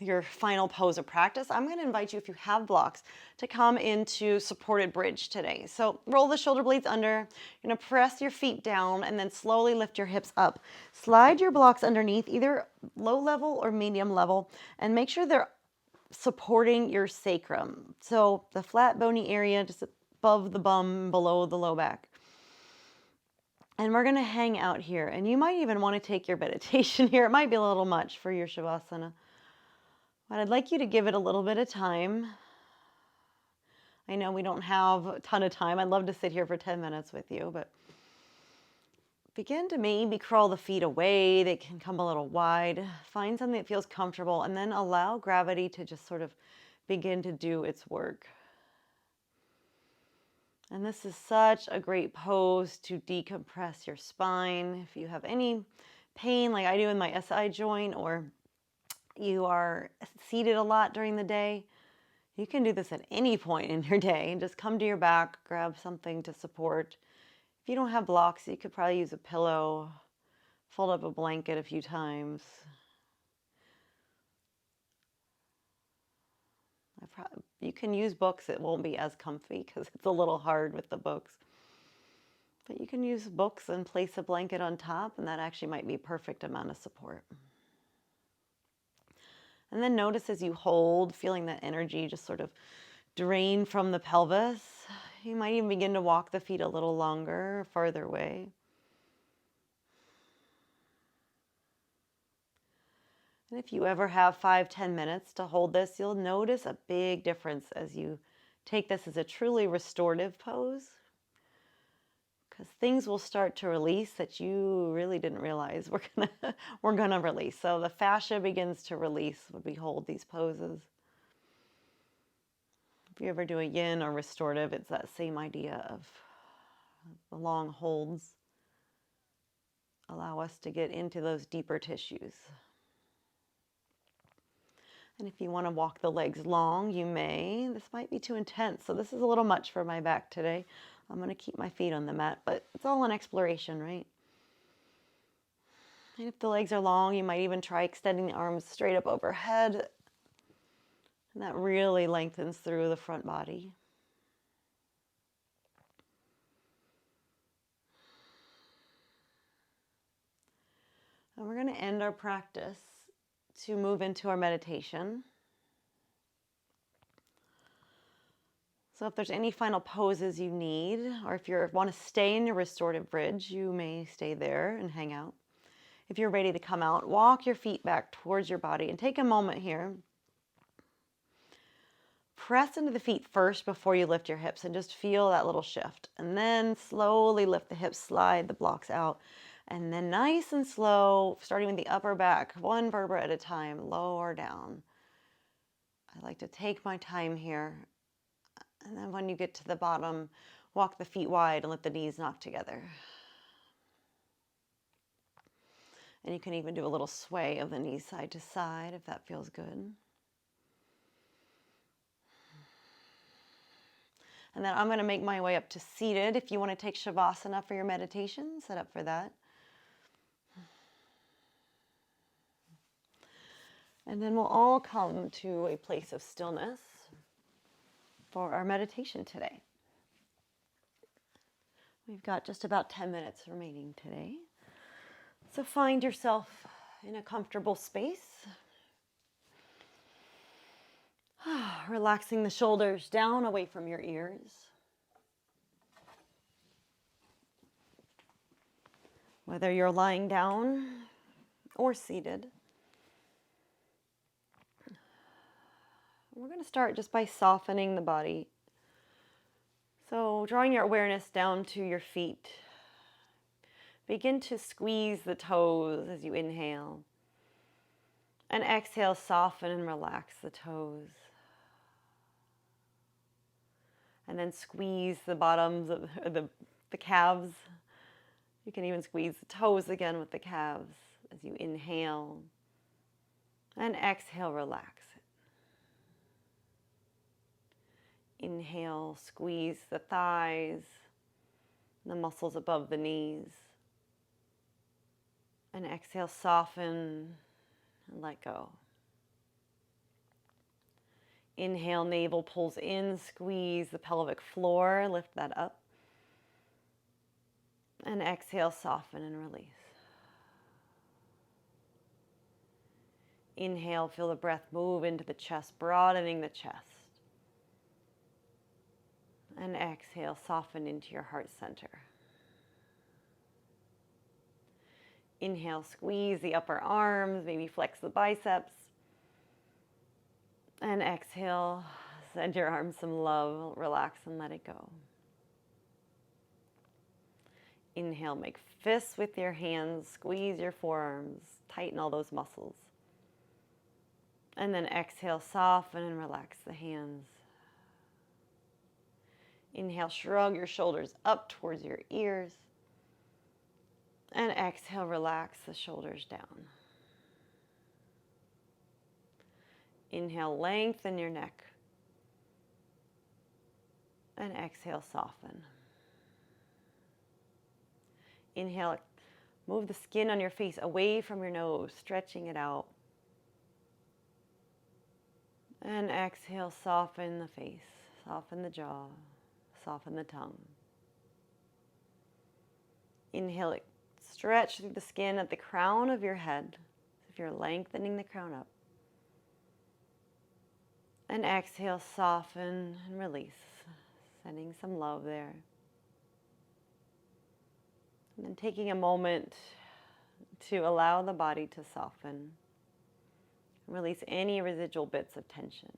your final pose of practice. I'm going to invite you, if you have blocks, to come into supported bridge today. So roll the shoulder blades under. You're going to press your feet down and then slowly lift your hips up. Slide your blocks underneath, either low level or medium level, and make sure they're supporting your sacrum. So the flat bony area just above the bum, below the low back. And we're going to hang out here. And you might even want to take your meditation here. It might be a little much for your Shavasana. But I'd like you to give it a little bit of time. I know we don't have a ton of time. I'd love to sit here for 10 minutes with you, but begin to maybe crawl the feet away. They can come a little wide. Find something that feels comfortable, and then allow gravity to just sort of begin to do its work. And this is such a great pose to decompress your spine. If you have any pain, like I do in my SI joint, or you are seated a lot during the day, you can do this at any point in your day and just come to your back, grab something to support. If you don't have blocks, you could probably use a pillow, fold up a blanket a few times. You can use books. It won't be as comfy because it's a little hard with the books. But you can use books and place a blanket on top, and that actually might be a perfect amount of support. And then notice as you hold, feeling that energy just sort of drain from the pelvis. You might even begin to walk the feet a little longer, farther away. And if you ever have 5-10 minutes to hold this, you'll notice a big difference as you take this as a truly restorative pose. Because things will start to release that you really didn't realize we're gonna release. So the fascia begins to release when we hold these poses. If you ever do a yin or restorative, it's that same idea of the long holds allow us to get into those deeper tissues. And if you want to walk the legs long, you may. This might be too intense, so this is a little much for my back today. I'm going to keep my feet on the mat, but it's all an exploration, right? And if the legs are long, you might even try extending the arms straight up overhead. And that really lengthens through the front body. And we're going to end our practice to move into our meditation. So if there's any final poses you need, or if you want to stay in your restorative bridge, you may stay there and hang out. If you're ready to come out, walk your feet back towards your body and take a moment here. Press into the feet first before you lift your hips and just feel that little shift. And then slowly lift the hips, slide the blocks out. And then nice and slow, starting with the upper back, one vertebra at a time, lower down. I like to take my time here. And then when you get to the bottom, walk the feet wide and let the knees knock together. And you can even do a little sway of the knees side to side if that feels good. And then I'm going to make my way up to seated. If you want to take Shavasana for your meditation, set up for that. And then we'll all come to a place of stillness for our meditation today. We've got just about 10 minutes remaining today. So find yourself in a comfortable space. Relaxing the shoulders down away from your ears. whether you're lying down or seated. We're going to start just by softening the body. So drawing your awareness down to your feet. Begin to squeeze the toes as you inhale. And exhale, soften and relax the toes. And then squeeze the bottoms of the calves. You can even squeeze the toes again with the calves as you inhale. And exhale, relax it. Inhale, squeeze the thighs, the muscles above the knees. And exhale, soften and let go. Inhale, navel pulls in, squeeze the pelvic floor, lift that up. And exhale, soften and release. Inhale, feel the breath move into the chest, broadening the chest. And exhale, soften into your heart center. Inhale, squeeze the upper arms, maybe flex the biceps. And exhale, send your arms some love, relax and let it go. Inhale, make fists with your hands, squeeze your forearms, tighten all those muscles. And then exhale, soften and relax the hands. Inhale, shrug your shoulders up towards your ears. And exhale, relax the shoulders down. Inhale, lengthen your neck. And exhale, soften. Inhale, move the skin on your face away from your nose, stretching it out. And exhale, soften the face, soften the jaw, soften the tongue. Inhale, stretch through the skin at the crown of your head, as if you're lengthening the crown up. And exhale, soften and release, sending some love there. And then taking a moment to allow the body to soften. Release any residual bits of tension.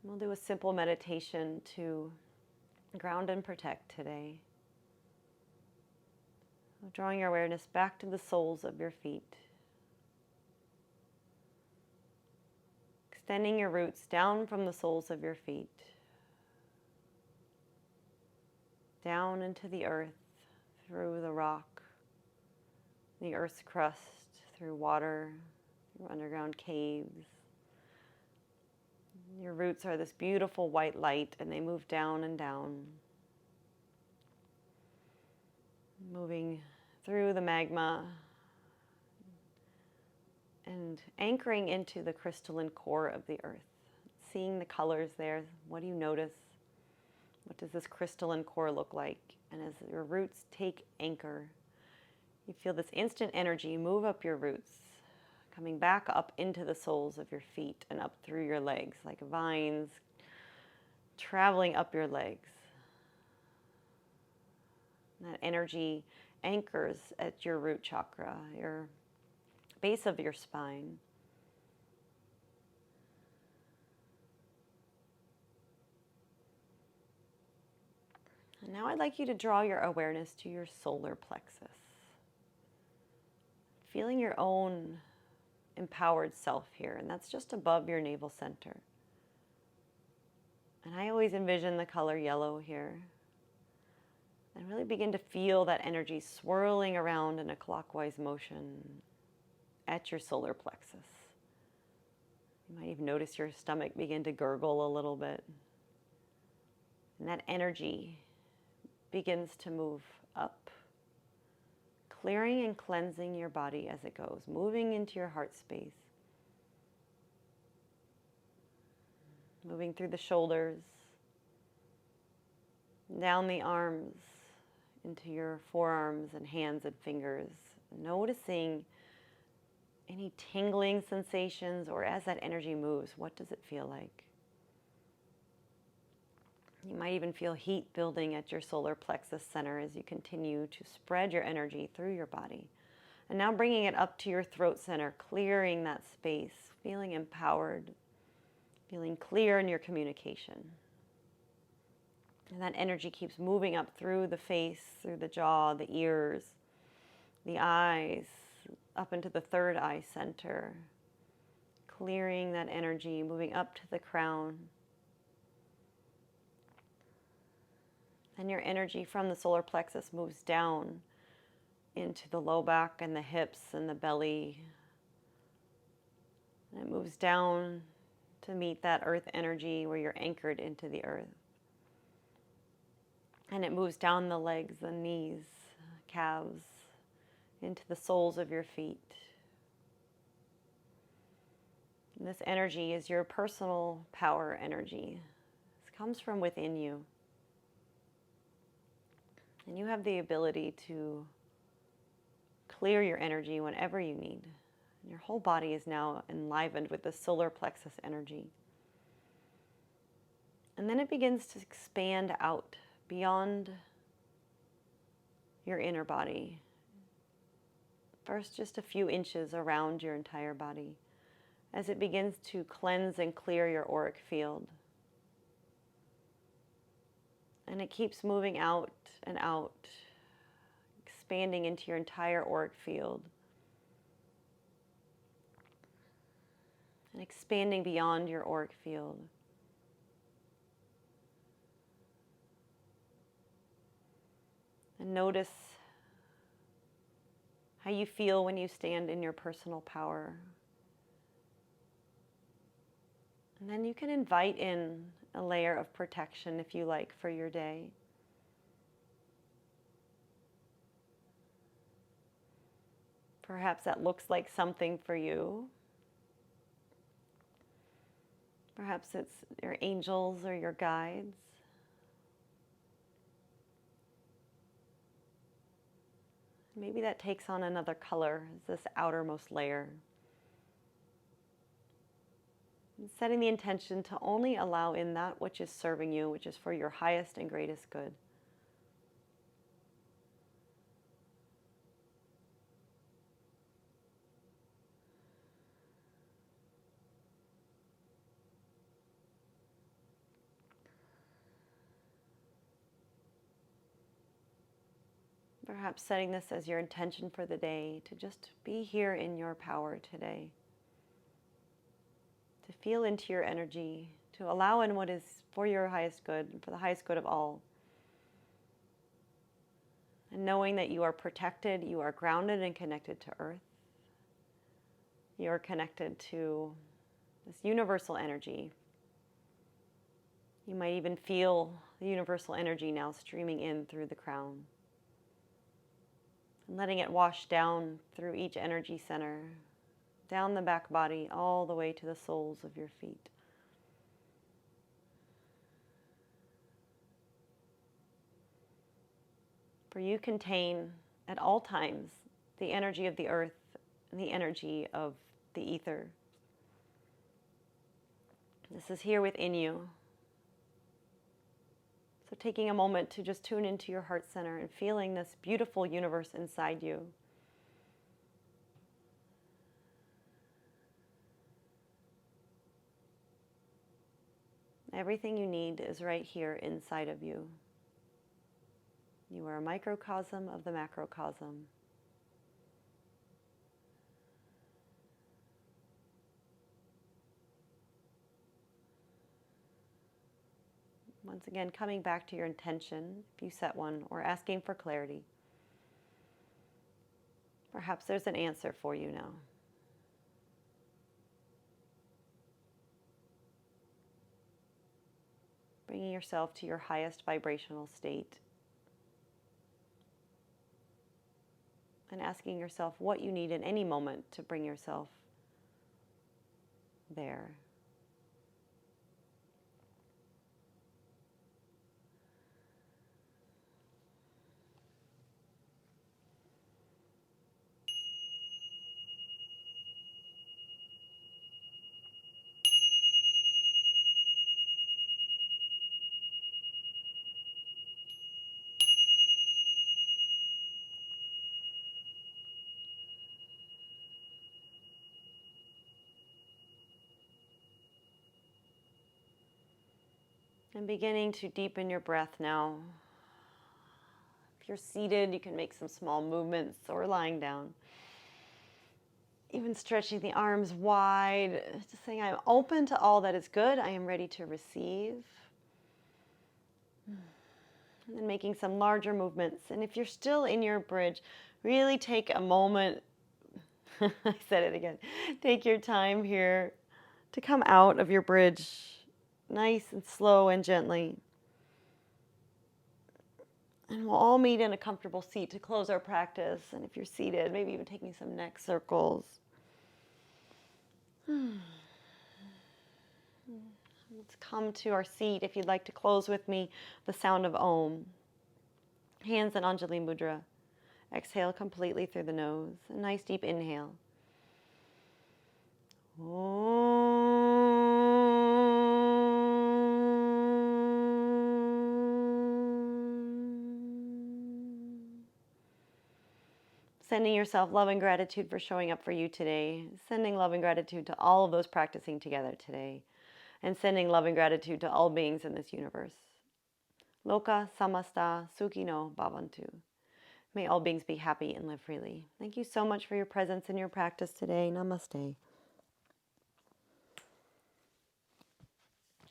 We'll do a simple meditation to ground and protect today. Drawing your awareness back to the soles of your feet. Extending your roots down from the soles of your feet. Down into the earth, through the rock, the earth's crust, through water, through underground caves. Your roots are this beautiful white light, and they move down and down, moving through the magma and anchoring into the crystalline core of the earth. Seeing the colors there, what do you notice? What does this crystalline core look like? And as your roots take anchor, you feel this instant energy move up your roots, coming back up into the soles of your feet and up through your legs, like vines traveling up your legs. And that energy anchors at your root chakra, your base of your spine. And now I'd like you to draw your awareness to your solar plexus. Feeling your own empowered self here, and that's just above your navel center. And I always envision the color yellow here. And really begin to feel that energy swirling around in a clockwise motion at your solar plexus. You might even notice your stomach begin to gurgle a little bit. And that energy begins to move up, clearing and cleansing your body as it goes, moving into your heart space, moving through the shoulders, down the arms, into your forearms and hands and fingers, noticing Any tingling sensations, or as that energy moves, what does it feel like? You might even feel heat building at your solar plexus center as you continue to spread your energy through your body. And now bringing it up to your throat center, clearing that space, feeling empowered, feeling clear in your communication. And that energy keeps moving up through the face, through the jaw, the ears, the eyes, up into the third eye center, clearing that energy, moving up to the crown. And your energy from the solar plexus moves down into the low back and the hips and the belly. And it moves down to meet that earth energy where you're anchored into the earth. And it moves down the legs, the knees, calves, into the soles of your feet. And this energy is your personal power energy. This comes from within you. And you have the ability to clear your energy whenever you need. Your whole body is now enlivened with the solar plexus energy. And then it begins to expand out beyond your inner body. First, just a few inches around your entire body as it begins to cleanse and clear your auric field. And it keeps moving out and out, expanding into your entire auric field. And expanding beyond your auric field. And notice how you feel when you stand in your personal power. And then you can invite in a layer of protection, if you like, for your day. Perhaps that looks like something for you. Perhaps it's your angels or your guides. Maybe that takes on another color as this outermost layer. And setting the intention to only allow in that which is serving you, which is for your highest and greatest good. Perhaps setting this as your intention for the day, to just be here in your power today. To feel into your energy, to allow in what is for your highest good, and for the highest good of all. And knowing that you are protected, you are grounded and connected to earth. You are connected to this universal energy. You might even feel the universal energy now streaming in through the crown. And letting it wash down through each energy center, down the back body, all the way to the soles of your feet. For you contain at all times the energy of the earth and the energy of the ether. This is here within you. So taking a moment to just tune into your heart center and feeling this beautiful universe inside you. Everything you need is right here inside of you. You are a microcosm of the macrocosm. Once again, coming back to your intention, if you set one, or asking for clarity. Perhaps there's an answer for you now. Bringing yourself to your highest vibrational state. And asking yourself what you need in any moment to bring yourself there. And beginning to deepen your breath now. If you're seated, you can make some small movements or lying down. Even stretching the arms wide, just saying, I'm open to all that is good. I am ready to receive. And then making some larger movements. And if you're still in your bridge, really take a moment. I said it again. Take your time here to come out of your bridge nice and slow and gently. And we'll all meet in a comfortable seat to close our practice. And if you're seated, maybe even taking some neck circles. Let's come to our seat. If you'd like to close with me, the sound of Om. Hands in Anjali Mudra. Exhale completely through the nose. A nice deep inhale. Sending yourself love and gratitude for showing up for you today. Sending love and gratitude to all of those practicing together today. And sending love and gratitude to all beings in this universe. Loka samasta sukhino bhavantu. May all beings be happy and live freely. Thank you so much for your presence and your practice today. Namaste.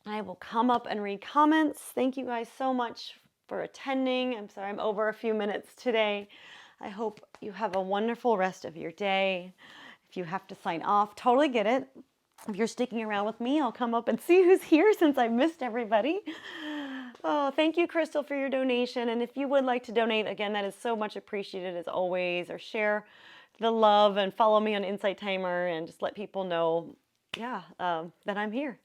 I will come up and read comments. Thank you guys so much for attending. I'm sorry I'm over a few minutes today. I hope you have a wonderful rest of your day. If you have to sign off, totally get it. If you're sticking around with me, I'll come up and see who's here since I missed everybody. Oh, thank you, Crystal, for your donation. And if you would like to donate, again, that is so much appreciated as always. Or share the love and follow me on Insight Timer and just let people know, that I'm here.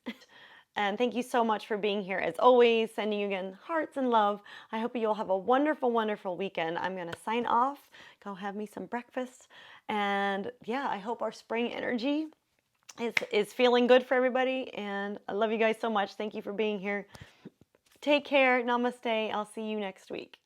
And thank you so much for being here as always. Sending you again hearts and love. I hope you all have a wonderful, wonderful weekend. I'm going to sign off, go have me some breakfast. And I hope our spring energy is feeling good for everybody. And I love you guys so much. Thank you for being here. Take care. Namaste. I'll see you next week.